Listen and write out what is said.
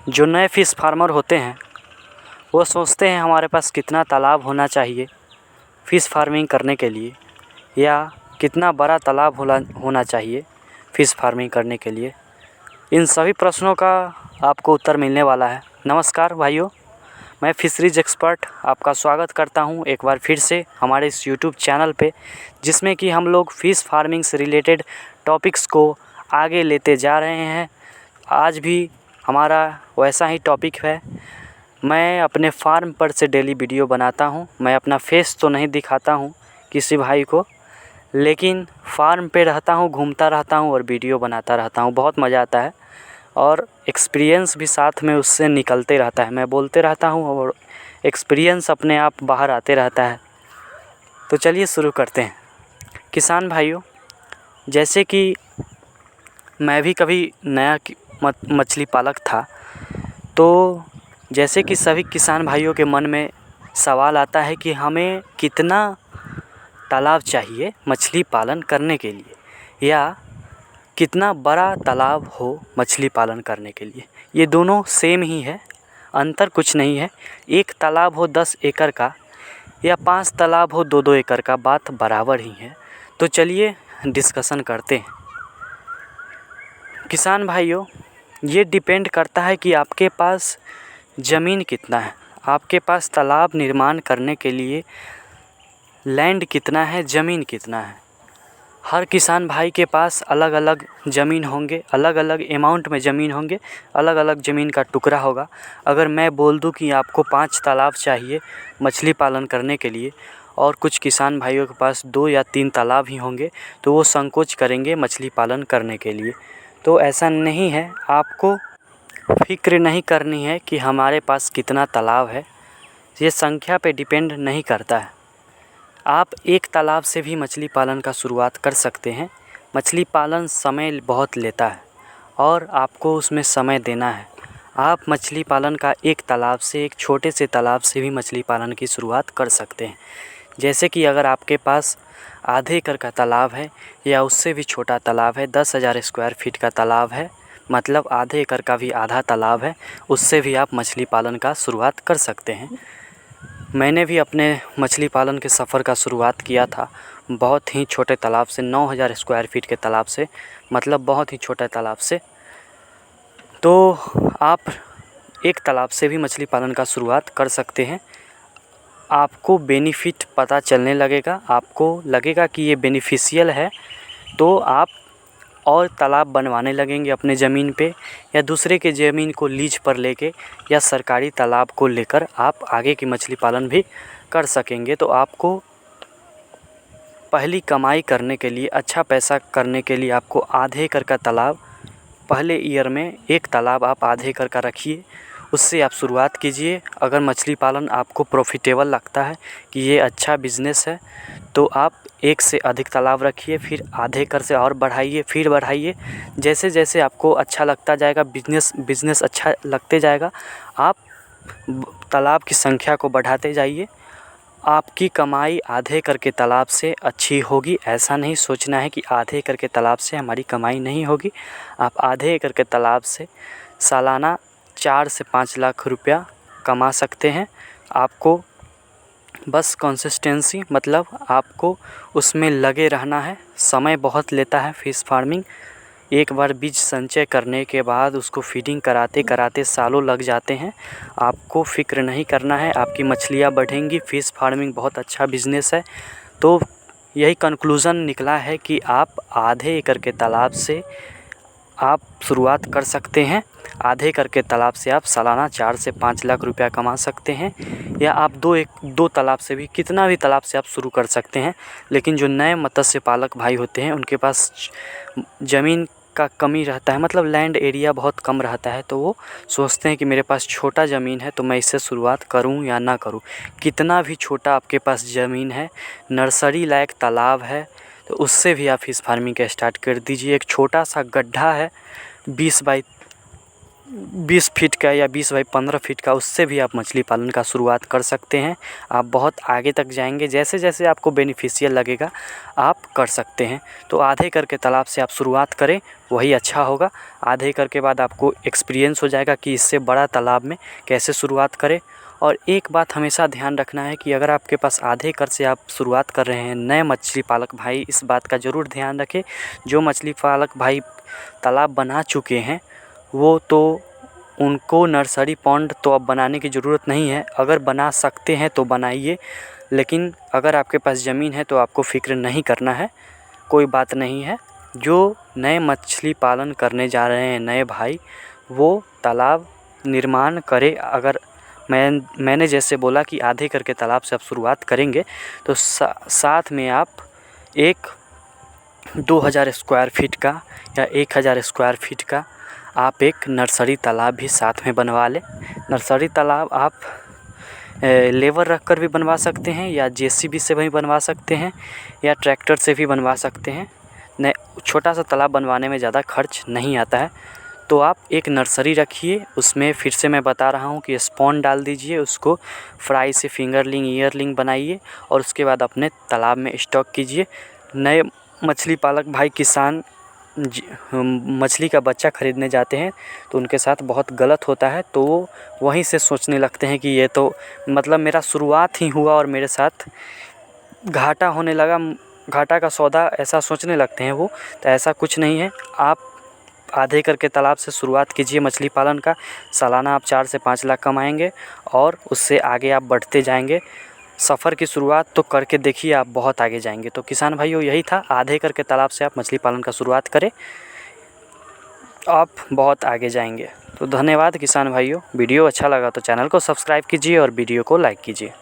जो नए fish farmer होते हैं वो सोचते हैं हमारे पास कितना तालाब होना चाहिए फ़िश फार्मिंग करने के लिए, या कितना बड़ा तालाब होना चाहिए फ़िश फार्मिंग करने के लिए। इन सभी प्रश्नों का आपको उत्तर मिलने वाला है। नमस्कार भाइयों, मैं फिशरीज एक्सपर्ट आपका स्वागत करता हूं एक बार फिर से हमारे इस यूट्यूब चैनल पे, जिसमें कि हम लोग फ़िश फार्मिंग से रिलेटेड टॉपिक्स को आगे लेते जा रहे हैं। आज भी हमारा वैसा ही टॉपिक है। मैं अपने फार्म पर से डेली वीडियो बनाता हूं। मैं अपना फेस तो नहीं दिखाता हूं किसी भाई को, लेकिन फार्म पे रहता हूं, घूमता रहता हूं और वीडियो बनाता रहता हूं। बहुत मज़ा आता है और एक्सपीरियंस भी साथ में उससे निकलते रहता है। मैं बोलते रहता हूं और एक्सपीरियंस अपने आप बाहर आते रहता है। तो चलिए शुरू करते हैं। किसान भाइयों, जैसे कि मैं भी कभी नया मछली पालक था, तो जैसे कि सभी किसान भाइयों के मन में सवाल आता है कि हमें कितना तालाब चाहिए मछली पालन करने के लिए, या कितना बड़ा तालाब हो मछली पालन करने के लिए। ये दोनों सेम ही है, अंतर कुछ नहीं है। एक तालाब हो 10 एकड़ का या 5 तालाब हो 2-2 एकड़ का, बात बराबर ही है। तो चलिए डिस्कशन करते हैं। किसान भाइयों, ये डिपेंड करता है कि आपके पास ज़मीन कितना है, आपके पास तालाब निर्माण करने के लिए लैंड कितना है, ज़मीन कितना है। हर किसान भाई के पास अलग अलग ज़मीन होंगे, अलग अलग अमाउंट में ज़मीन होंगे, अलग अलग ज़मीन का टुकड़ा होगा। अगर मैं बोल दूं कि आपको 5 तालाब चाहिए मछली पालन करने के लिए और कुछ किसान भाइयों के पास 2 या 3 तालाब ही होंगे, तो वो संकोच करेंगे मछली पालन करने के लिए। तो ऐसा नहीं है, आपको फ़िक्र नहीं करनी है कि हमारे पास कितना तालाब है। ये संख्या पे डिपेंड नहीं करता है। आप एक तालाब से भी मछली पालन का शुरुआत कर सकते हैं। मछली पालन समय बहुत लेता है और आपको उसमें समय देना है। आप मछली पालन का एक तालाब से, एक छोटे से तालाब से भी मछली पालन की शुरुआत कर सकते हैं। जैसे कि अगर आपके पास आधे एकड़ का तालाब है या उससे भी छोटा तालाब है, 10,000 स्क्वायर फीट का तालाब है, मतलब आधे एकड़ का भी आधा तालाब है, उससे भी आप मछली पालन का शुरुआत कर सकते हैं। मैंने भी अपने मछली पालन के सफ़र का शुरुआत किया था बहुत ही छोटे तालाब से, 9,000 स्क्वायर फीट के तालाब से, मतलब बहुत ही छोटा तालाब से। तो आप एक तालाब से भी मछली पालन का शुरुआत कर सकते हैं। आपको बेनिफिट पता चलने लगेगा, आपको लगेगा कि ये बेनिफिशियल है, तो आप और तालाब बनवाने लगेंगे अपने ज़मीन पे, या दूसरे के ज़मीन को लीज पर लेके या सरकारी तालाब को लेकर आप आगे की मछली पालन भी कर सकेंगे। तो आपको पहली कमाई करने के लिए, अच्छा पैसा करने के लिए, आपको आधे एकड़ का तालाब, पहले ईयर में एक तालाब आप आधे एकड़ का रखिए, उससे आप शुरुआत कीजिए। अगर मछली पालन आपको प्रॉफिटेबल लगता है कि ये अच्छा बिज़नेस है, तो आप एक से अधिक तालाब रखिए, फिर आधे एकड़ से और बढ़ाइए, फिर बढ़ाइए। जैसे जैसे आपको अच्छा लगता जाएगा, बिज़नेस अच्छा लगते जाएगा, आप तालाब की संख्या को बढ़ाते जाइए। आपकी कमाई आधे एकड़ के तालाब से अच्छी होगी। ऐसा नहीं सोचना है कि आधे एकड़ के तालाब से हमारी कमाई नहीं होगी। आप आधे एकड़ के तालाब से सालाना 4 से 5 लाख रुपया कमा सकते हैं। आपको बस कंसिस्टेंसी, मतलब आपको उसमें लगे रहना है। समय बहुत लेता है फ़िश फार्मिंग। एक बार बीज संचय करने के बाद उसको फीडिंग कराते कराते सालों लग जाते हैं। आपको फ़िक्र नहीं करना है, आपकी मछलियाँ बढ़ेंगी। फ़िश फार्मिंग बहुत अच्छा बिज़नेस है। तो यही कंक्लूज़न निकला है कि आप आधे एकड़ के तालाब से आप शुरुआत कर सकते हैं। आधे एकड़ के तालाब से आप सालाना 4 से 5 लाख रुपया कमा सकते हैं, या आप 2 तालाब से भी, कितना भी तालाब से आप शुरू कर सकते हैं। लेकिन जो नए मत्स्य पालक भाई होते हैं उनके पास ज़मीन का कमी रहता है, मतलब लैंड एरिया बहुत कम रहता है, तो वो सोचते हैं कि मेरे पास छोटा ज़मीन है तो मैं इससे शुरुआत करूं या ना करूं। कितना भी छोटा आपके पास ज़मीन है, नर्सरी लायक तालाब है, तो उससे भी आप फ़िश फार्मिंग का स्टार्ट कर दीजिए। एक छोटा सा गड्ढा है, 20 बाई 20 फीट का या 20 बाई 15 फीट का, उससे भी आप मछली पालन का शुरुआत कर सकते हैं। आप बहुत आगे तक जाएंगे, जैसे जैसे आपको बेनिफिशियल लगेगा आप कर सकते हैं। तो आधे एकड़ के तालाब से आप शुरुआत करें, वही अच्छा होगा। आधे एकड़ के बाद आपको एक्सपीरियंस हो जाएगा कि इससे बड़ा तालाब में कैसे शुरुआत करें। और एक बात हमेशा ध्यान रखना है कि अगर आपके पास आधे एकड़ से आप शुरुआत कर रहे हैं, नए मछली पालक भाई इस बात का ज़रूर ध्यान रखें। जो मछली पालक भाई तालाब बना चुके हैं वो तो उनको नर्सरी पॉन्ड तो अब बनाने की ज़रूरत नहीं है। अगर बना सकते हैं तो बनाइए, लेकिन अगर आपके पास ज़मीन है तो आपको फ़िक्र नहीं करना है, कोई बात नहीं है। जो नए मछली पालन करने जा रहे हैं नए भाई, वो तालाब निर्माण करें। अगर मैंने जैसे बोला कि आधे करके तालाब से आप शुरुआत करेंगे तो साथ में आप एक 2000 स्क्वायर फीट का या 1000 स्क्वायर फीट का आप एक नर्सरी तालाब भी साथ में बनवा लें। नर्सरी तालाब आप लेबर रख कर भी बनवा सकते हैं, या जेसीबी से भी बनवा सकते हैं, या ट्रैक्टर से भी बनवा सकते हैं। छोटा सा तालाब बनवाने में ज़्यादा खर्च नहीं आता है। तो आप एक नर्सरी रखिए, उसमें फिर से मैं बता रहा हूँ कि स्पॉन डाल दीजिए, उसको फ्राई से फिंगरलिंग ईयरलिंग बनाइए और उसके बाद अपने तालाब में स्टॉक कीजिए। नए मछली पालक भाई किसान मछली का बच्चा ख़रीदने जाते हैं तो उनके साथ बहुत गलत होता है, तो वो वहीं से सोचने लगते हैं कि ये तो मतलब मेरा शुरुआत ही हुआ और मेरे साथ घाटा होने लगा, घाटा का सौदा, ऐसा सोचने लगते हैं वो। तो ऐसा कुछ नहीं है। आप आधे एकड़ के तालाब से शुरुआत कीजिए मछली पालन का। सालाना आप 4 से 5 लाख कमाएंगे और उससे आगे आप बढ़ते जाएंगे। सफ़र की शुरुआत तो करके देखिए, आप बहुत आगे जाएंगे। तो किसान भाइयों यही था, आधे एकड़ के तालाब से आप मछली पालन का शुरुआत करें, आप बहुत आगे जाएंगे। तो धन्यवाद किसान भाइयों। वीडियो अच्छा लगा तो चैनल को सब्सक्राइब कीजिए और वीडियो को लाइक कीजिए।